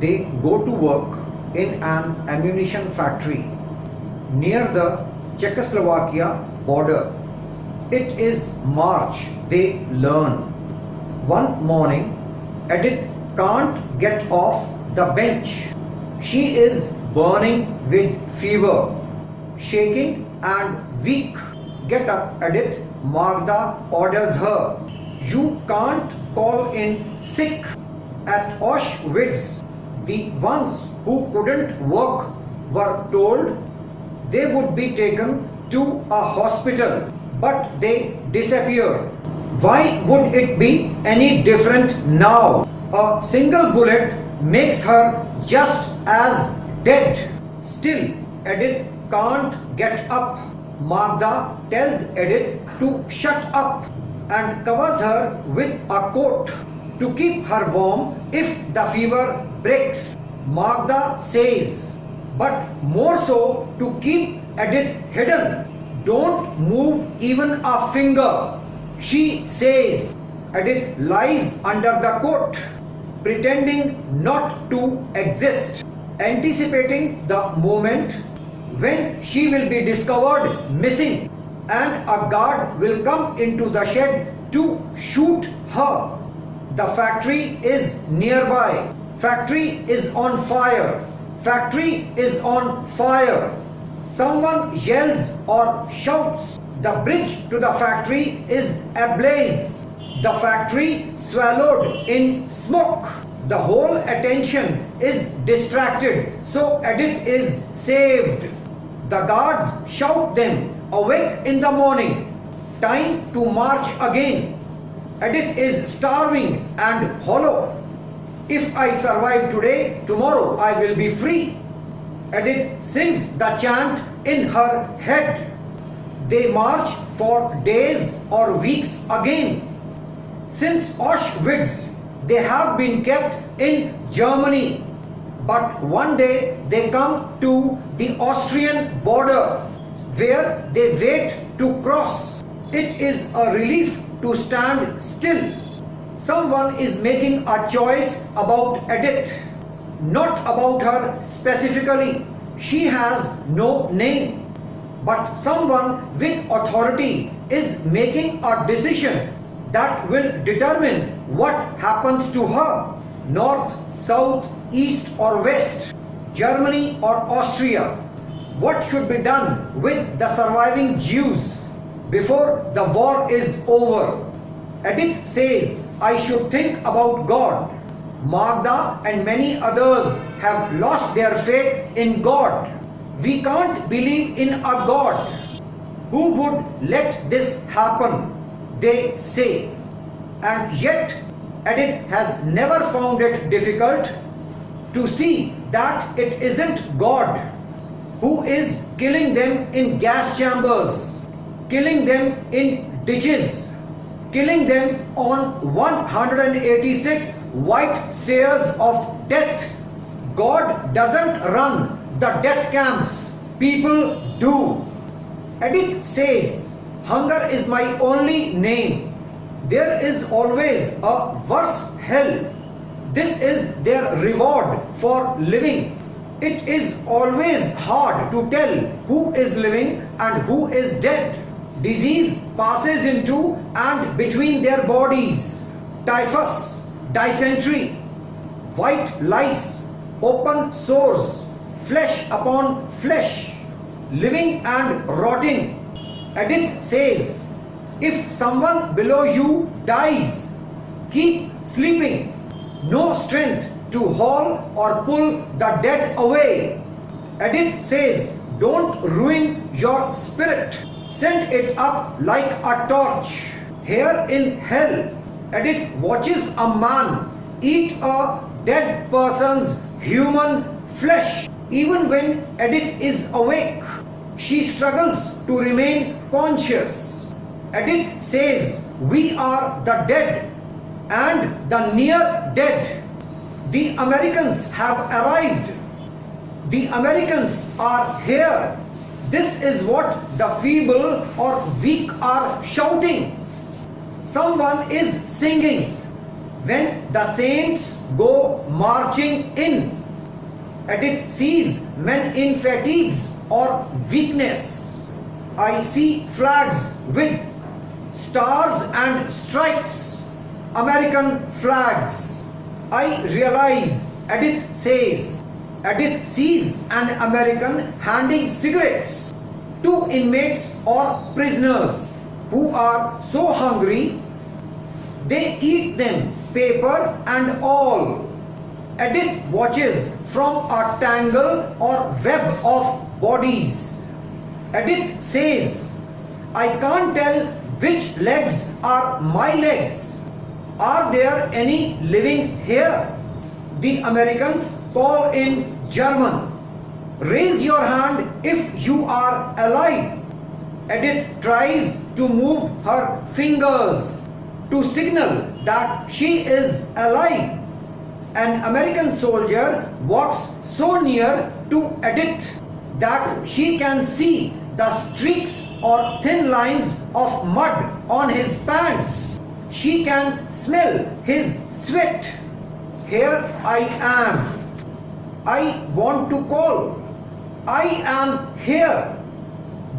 They go to work in an ammunition factory near the Czechoslovakia border. It is March, they learn. One morning, Edith can't get off the bench. She is burning with fever, shaking and weak. Get up, Edith, Magda orders her. You can't call in sick. At Auschwitz, the ones who couldn't work were told they would be taken to a hospital, but they disappeared. Why would it be any different now? A single bullet makes her just as dead. Still, Edith can't get up. Magda tells Edith to shut up and covers her with a coat to keep her warm if the fever breaks. Magda says, but more so to keep Edith hidden. Don't move even a finger, she says. Edith lies under the coat, pretending not to exist, anticipating the moment when she will be discovered missing and a guard will come into the shed to shoot her. The factory is nearby. Factory is on fire. Factory is on fire. Someone yells or shouts. The bridge to the factory is ablaze. The factory swallowed in smoke. The whole attention is distracted, so Edith is saved. The guards shout them awake in the morning. Time to march again. Edith is starving and hollow. If I survive today, tomorrow I will be free. Edith sings the chant in her head. They march for days or weeks again. Since Auschwitz, they have been kept in Germany. But one day they come to the Austrian border where they wait to cross. It is a relief to stand still. Someone is making a choice about Edith, not about her specifically. She has no name, but someone with authority is making a decision that will determine what happens to her. North, south, east or west, Germany or Austria. What should be done with the surviving Jews before the war is over? Edith says, I should think about God. Magda and many others have lost their faith in God. We can't believe in a God. Who would let this happen? They say. And yet, Edith has never found it difficult to see that it isn't God who is killing them in gas chambers, killing them in ditches, killing them on 186 white stairs of death. God doesn't run the death camps, people do. Edith says, hunger is my only name. There is always a worse hell. This is their reward for living. It is always hard to tell who is living and who is dead. Disease passes into and between their bodies. Typhus, dysentery, white lice, open sores, flesh upon flesh, living and rotting. Edith says, if someone below you dies, keep sleeping. No strength to haul or pull the dead away. Edith says, don't ruin your spirit. Send it up like a torch. Here in hell, Edith watches a man eat a dead person's human flesh. Even when Edith is awake, she struggles to remain conscious. Edith says, we are the dead and the near dead. The Americans have arrived. The Americans are here. This is what the feeble or weak are shouting. Someone is singing. When the saints go marching in, Edith sees men in fatigues or weakness. I see flags with stars and stripes, American flags. I realize, Edith says. Edith sees an American handing cigarettes to inmates or prisoners who are so hungry they eat them, paper and all. Edith watches from a tangle or web of bodies. Edith says, I can't tell which legs are my legs. Are there any living here? The Americans call in German. Raise your hand if you are alive. Edith tries to move her fingers to signal that she is alive. An American soldier walks so near to Edith that she can see the streaks or thin lines of mud on his pants. She can smell his sweat. Here I am. I want to call. I am here,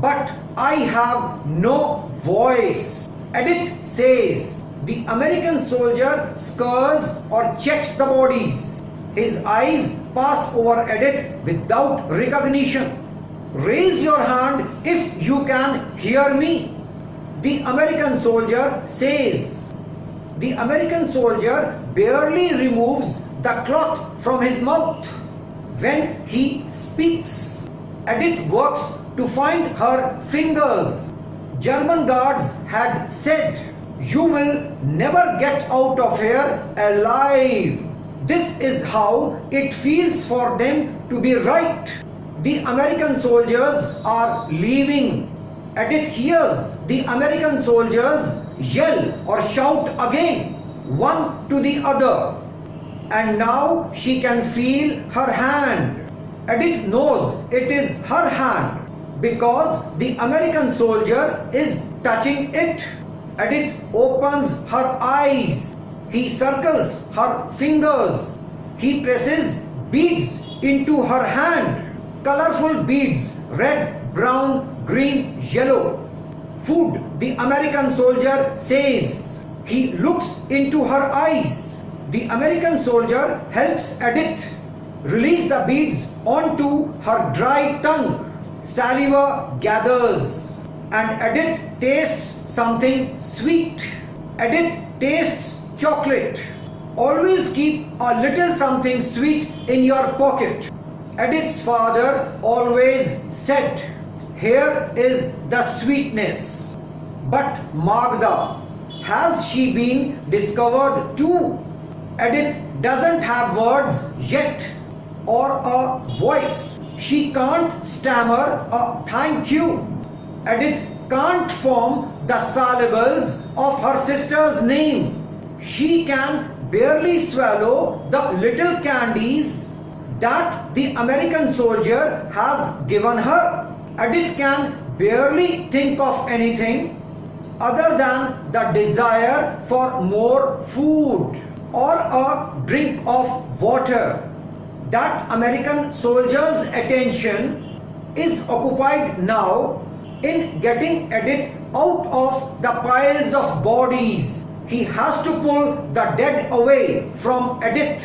but I have no voice. Edith says. The American soldier scurs or checks the bodies. His eyes pass over Edith without recognition. Raise your hand if you can hear me. The American soldier says. The American soldier barely removes the cloth from his mouth. When he speaks, Edith works to find her fingers. German guards had said, you will never get out of here alive. This is how it feels for them to be right. The American soldiers are leaving. Edith hears the American soldiers yell or shout again, one to the other. And now she can feel her hand. Edith knows it is her hand because the American soldier is touching it. Edith opens her eyes. He circles her fingers. He presses beads into her hand. Colorful beads, red, brown, green, yellow. Food, the American soldier says. He looks into her eyes. The American soldier helps Edith release the beads onto her dry tongue. Saliva gathers and Edith tastes something sweet. Edith tastes chocolate. Always keep a little something sweet in your pocket. Edith's father always said, here is the sweetness. But Magda, has she been discovered too? Edith doesn't have words yet or a voice. She can't stammer a thank you. Edith can't form the syllables of her sister's name. She can barely swallow the little candies that the American soldier has given her. Edith can barely think of anything other than the desire for more food or a drink of water. That American soldier's attention is occupied now in getting Edith out of the piles of bodies. He has to pull the dead away from Edith.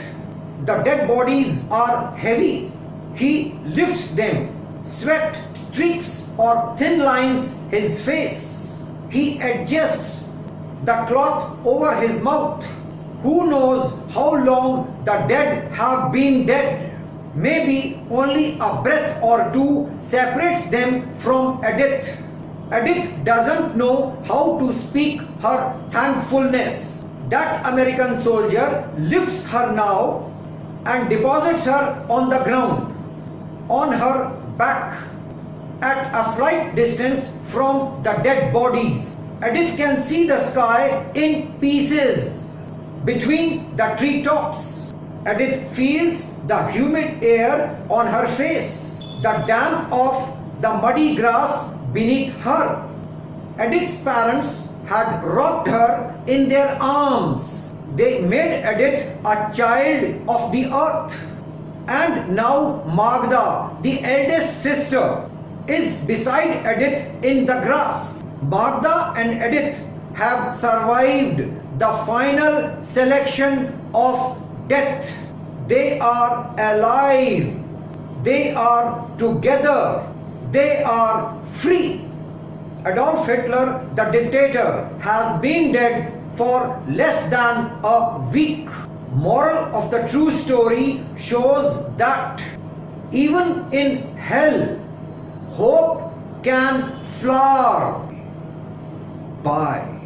The dead bodies are heavy. He lifts them. Sweat streaks or thin lines his face. He adjusts the cloth over his mouth. Who knows how long the dead have been dead? Maybe only a breath or two separates them from Edith. Edith doesn't know how to speak her thankfulness. That American soldier lifts her now and deposits her on the ground, on her back, at a slight distance from the dead bodies. Edith can see the sky in pieces between the treetops. Edith feels the humid air on her face, the damp of the muddy grass beneath her. Edith's parents had rocked her in their arms. They made Edith a child of the earth. And now Magda, the eldest sister, is beside Edith in the grass. Magda and Edith have survived the final selection of death. They are alive. They are together. They are free. Adolf Hitler, the dictator, has been dead for less than a week. Moral of the true story shows that even in hell, hope can flower. Bye.